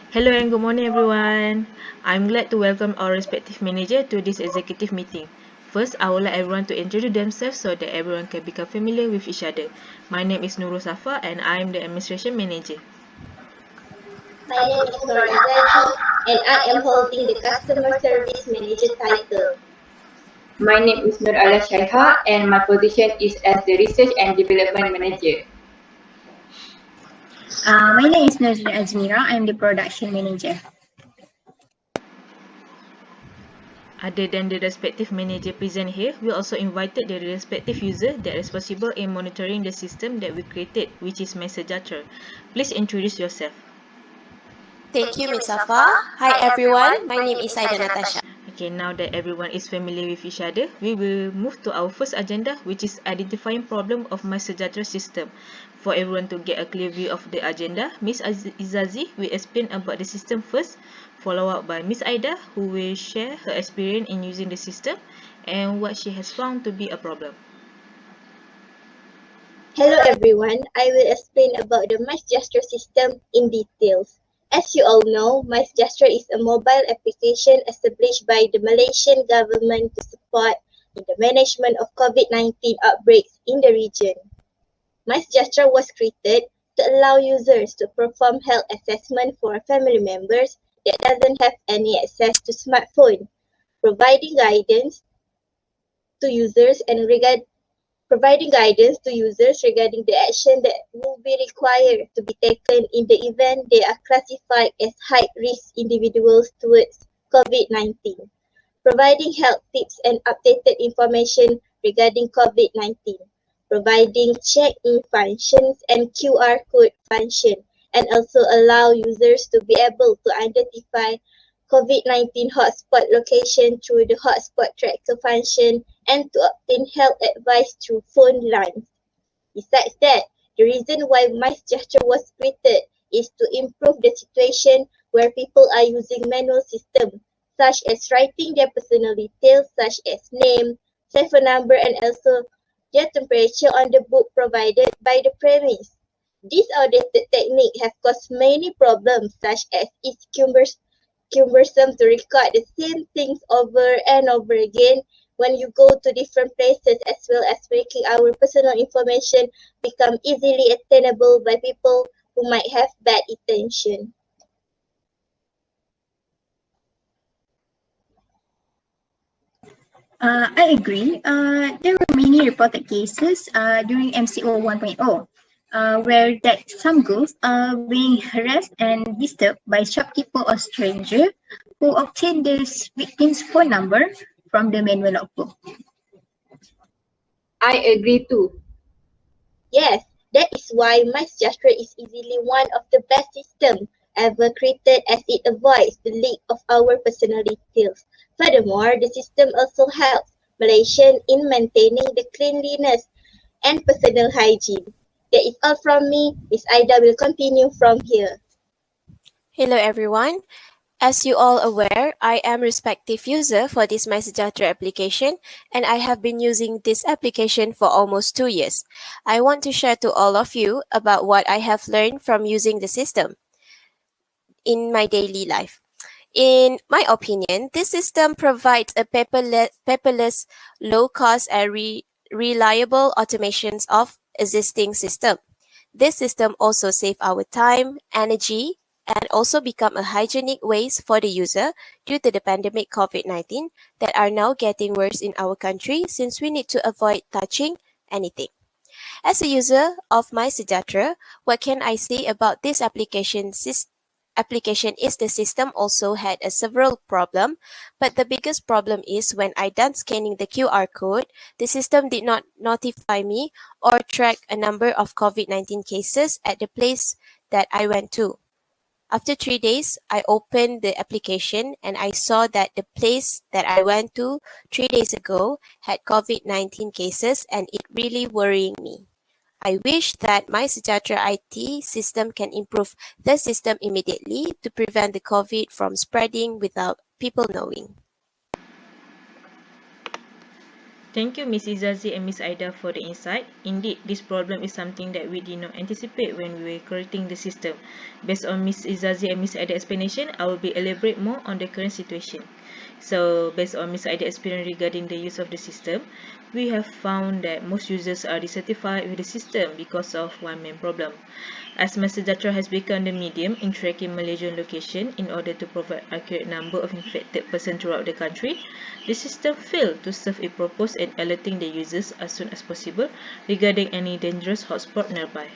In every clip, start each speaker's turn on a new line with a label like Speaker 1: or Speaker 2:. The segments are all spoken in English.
Speaker 1: Hello and good morning everyone. I'm glad to welcome our respective manager to this executive meeting. First, I would like everyone to introduce themselves so that everyone can become familiar with each other. My name is Nurul Saffa and I am the administration manager.
Speaker 2: My name is Izzazi and I am holding the Customer Service Manager title.
Speaker 3: My name is Shaiha and my position is as the Research and Development Manager.
Speaker 4: My name is Nurzaireen Azmeera. I'm the production manager.
Speaker 1: Other than the respective manager present here, we also invited the respective user that is responsible in monitoring the system that we created, which is Mysejahtera. Please introduce yourself.
Speaker 5: Thank you, Ms. Saffa. Hi everyone, my name is Aida Natasha.
Speaker 1: Okay, now that everyone is familiar with each other, we will move to our first agenda, which is identifying problem of Mysejahtera system. For everyone to get a clear view of the agenda, Ms. Izzazi will explain about the system first, followed up by Ms. Aida, who will share her experience in using the system and what she has found to be a problem.
Speaker 2: Hello everyone, I will explain about the Mysejahtera system in details. As you all know, Mysejahtera is a mobile application established by the Malaysian government to support in the management of COVID-19 outbreaks in the region. Mysejahtera was created to allow users to perform health assessment for family members that doesn't have any access to smartphone, providing guidance to users regarding the action that will be required to be taken in the event they are classified as high-risk individuals towards COVID-19, providing health tips and updated information regarding COVID-19, providing check-in functions and QR code function, and also allow users to be able to identify COVID-19 hotspot location through the hotspot tracker function and to obtain health advice through phone lines. Besides that, the reason why Mysejahtera was created is to improve the situation where people are using manual systems, such as writing their personal details such as name, cell phone number, and also their temperature on the book provided by the premise. This outdated technique have caused many problems such as its cumbersome to record the same things over and over again when you go to different places, as well as making our personal information become easily attainable by people who might have bad intention.
Speaker 4: I agree. There were many reported cases during MCO 1.0 where that some girls are being harassed and disturbed by shopkeeper or stranger who obtained the victim's phone number from the manual logbook.
Speaker 3: I agree too.
Speaker 2: Yes, that is why Mysejahtera is easily one of the best systems ever created, as it avoids the leak of our personal details. Furthermore, the system also helps Malaysians in maintaining the cleanliness and personal hygiene. That is all from me. Ms. Aida will continue from here.
Speaker 5: Hello everyone. As you all aware, I am respective user for this Mysejahtera application and I have been using this application for almost 2 years. I want to share to all of you about what I have learned from using the system in my daily life. In my opinion, this system provides a paperless, low-cost and reliable automations of existing system. This system also save our time, energy, and also become a hygienic ways for the user due to the pandemic COVID-19 that are now getting worse in our country since we need to avoid touching anything. As a user of Mysejahtera, what can I say about this application is the system also had a several problem, but the biggest problem is when I done scanning the QR code, the system did not notify me or track a number of COVID-19 cases at the place that I went to. After 3 days, I opened the application and I saw that the place that I went to 3 days ago had COVID-19 cases and it really worrying me. I wish that Mysejahtera IT system can improve the system immediately to prevent the COVID from spreading without people knowing.
Speaker 1: Thank you, Ms. Izzazi and Ms. Aida, for the insight. Indeed, this problem is something that we did not anticipate when we were creating the system. Based on Ms. Izzazi and Ms. Aida's explanation, I will be elaborate more on the current situation. So, based on Ms. Aida's experience regarding the use of the system, we have found that most users are dissatisfied with the system because of one main problem. As Mysejahtera has become the medium in tracking Malaysian location in order to provide accurate number of infected persons throughout the country, the system failed to serve its purpose in alerting the users as soon as possible regarding any dangerous hotspot nearby.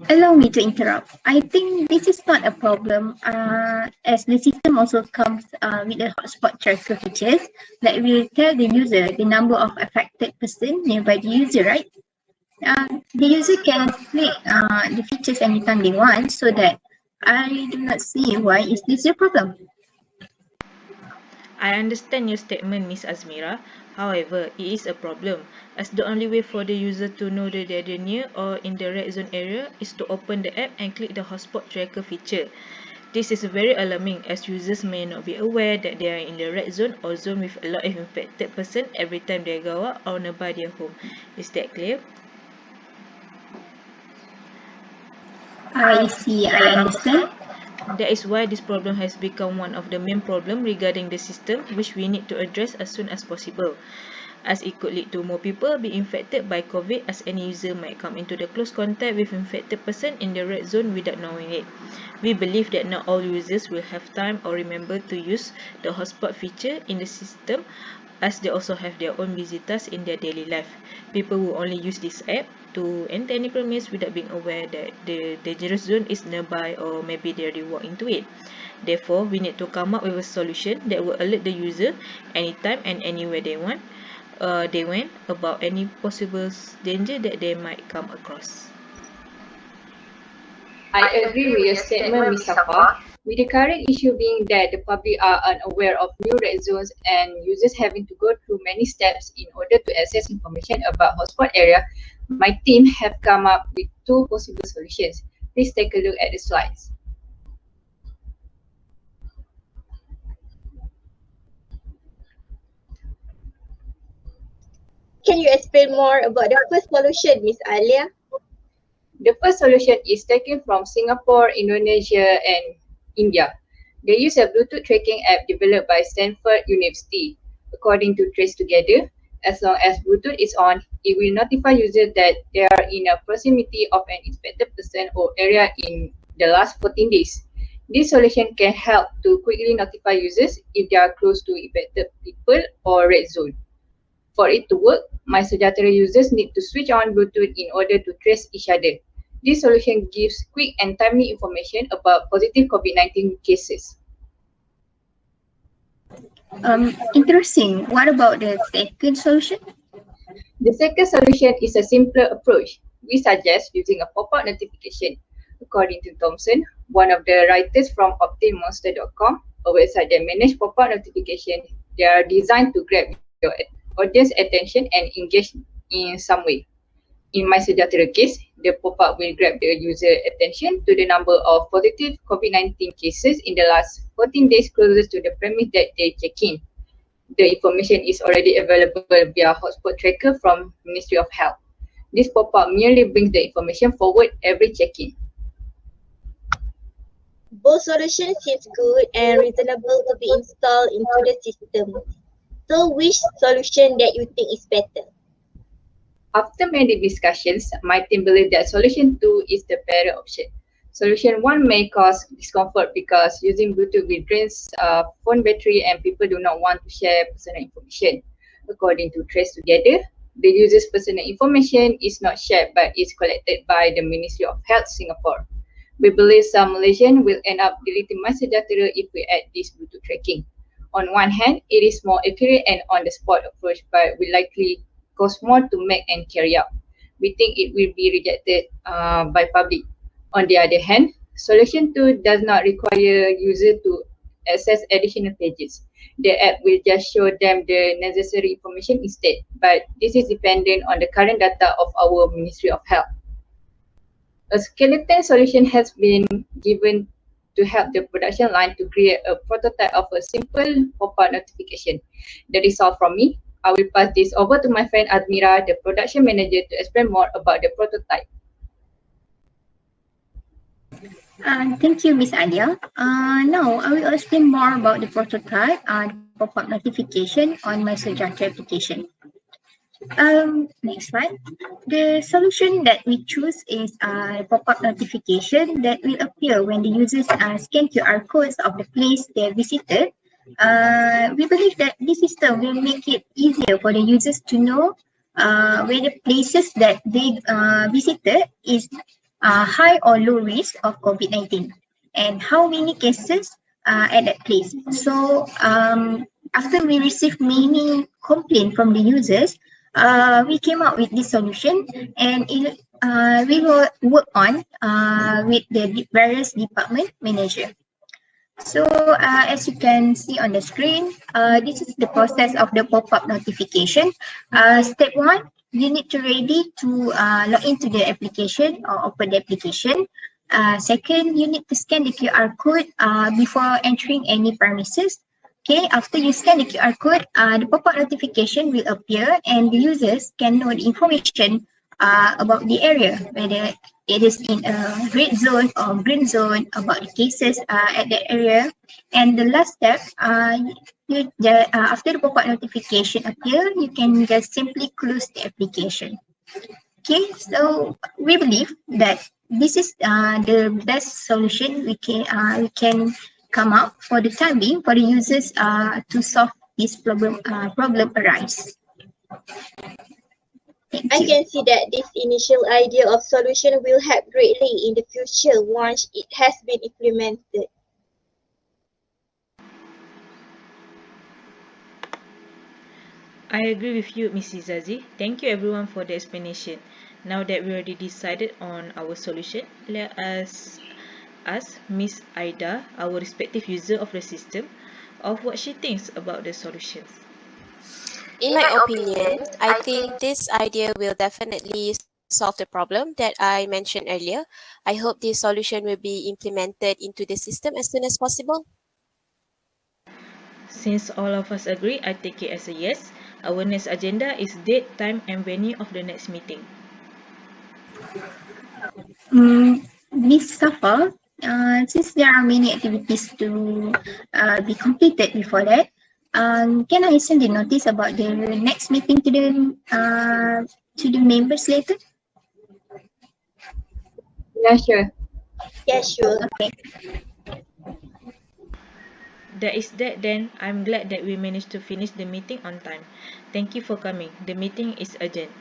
Speaker 4: Allow me to interrupt. I think this is not a problem as the system also comes with a hotspot tracker features that will tell the user the number of affected person nearby the user, right? The user can click the features anytime they want, so that I do not see why is this a problem.
Speaker 1: I understand your statement, Miss Azmeera. However, it is a problem, as the only way for the user to know that they are near or in the red zone area is to open the app and click the hotspot tracker feature. This is very alarming, as users may not be aware that they are in the red zone or zone with a lot of infected person every time they go out or nearby their home. Is that clear?
Speaker 4: I see, I understand.
Speaker 1: That is why this problem has become one of the main problems regarding the system, which we need to address as soon as possible, as it could lead to more people being infected by COVID, as any user might come into the close contact with infected person in the red zone without knowing it. We believe that not all users will have time or remember to use the hotspot feature in the system, as they also have their own busy tasks in their daily life. People will only use this app to enter any premise without being aware that the dangerous zone is nearby or maybe they already walk into it. Therefore, we need to come up with a solution that will alert the user anytime and anywhere they went about any possible danger that they might come across.
Speaker 3: I agree with your statement, Ms. Saffa. With the current issue being that the public are unaware of new red zones and users having to go through many steps in order to access information about hotspot area, my team have come up with two possible solutions. Please take a look at the slides.
Speaker 2: Can you explain more about the first solution, Miss Alia?
Speaker 3: The first solution is taken from Singapore, Indonesia, and India. They use a Bluetooth tracking app developed by Stanford University. According to Trace Together, as long as Bluetooth is on, it will notify users that they are in a proximity of an infected person or area in the last 14 days. This solution can help to quickly notify users if they are close to infected people or red zone. For it to work, Mysejahtera users need to switch on Bluetooth in order to trace each other. This solution gives quick and timely information about positive COVID-19 cases.
Speaker 4: Interesting. What about the second solution?
Speaker 3: The second solution is a simpler approach. We suggest using a pop-up notification. According to Thompson, one of the writers from optinmonster.com, a website that manages pop-up notification, they are designed to grab your audience attention and engage in some way. In Mysejahtera case, the pop-up will grab the user attention to the number of positive COVID-19 cases in the last 14 days closest to the premise that they check in. The information is already available via hotspot tracker from Ministry of Health. This pop-up merely brings the information forward every check-in.
Speaker 2: Both solutions seems good and reasonable to be installed into the system. So which solution that you think is better?
Speaker 3: After many discussions, my team believes that solution 2 is the better option. Solution 1 may cause discomfort because using Bluetooth will drain phone battery and people do not want to share personal information. According to Trace Together, the user's personal information is not shared but is collected by the Ministry of Health Singapore. We believe some Malaysians will end up deleting Mysejahtera if we add this Bluetooth tracking. On one hand, it is more accurate and on-the-spot approach, but will likely cost more to make and carry out. We think it will be rejected by public. On the other hand, solution 2 does not require user to access additional pages. The app will just show them the necessary information instead, but this is dependent on the current data of our Ministry of Health. A skeleton solution has been given to help the production line to create a prototype of a simple pop-up notification. That is all from me. I will pass this over to my friend Azmeera, the production manager, to explain more about the prototype.
Speaker 4: Thank you, Miss Alia. Now, I will explain more about the prototype and pop-up notification on Mysejahtera application. Next slide. The solution that we choose is a pop-up notification that will appear when the users scan QR codes of the place they visited. We believe that this system will make it easier for the users to know whether places that they visited is high or low risk of COVID-19 and how many cases at that place. So after we received many complaints from the users, we came up with this solution and we will work on with the various department manager. So as you can see on the screen, this is the process of the pop-up notification. Step 1, you need to ready to log into the application or open the application. Second, you need to scan the QR code before entering any premises. Okay, after you scan the QR code, the pop-up notification will appear and the users can know the information about the area, whether it is in a red zone or green zone, about the cases at that area. And the last step, after the pop-up notification appear, you can just simply close the application. Okay, so we believe that this is the best solution we can come up for the time being for the users to solve this problem arise. Thank
Speaker 2: I
Speaker 4: you.
Speaker 2: can see that this initial idea of solution will help greatly in the future once it has been implemented.
Speaker 1: I agree with you, Ms. Izzazi. Thank you everyone for the explanation. Now that we already decided on our solution, let us ask Ms. Aida, our respective user of the system, of what she thinks about the solutions.
Speaker 5: In my opinion, I think this idea will definitely solve the problem that I mentioned earlier. I hope this solution will be implemented into the system as soon as possible.
Speaker 1: Since all of us agree, I take it as a yes. Our next agenda is date, time and venue of the next meeting.
Speaker 4: Miss Saffa, since there are many activities to be completed before that, can I send the notice about the next meeting to the members later?
Speaker 3: Yeah, sure.
Speaker 2: Yeah, sure.
Speaker 4: Okay.
Speaker 1: That is that then. I'm glad that we managed to finish the meeting on time. Thank you for coming. The meeting is adjourned.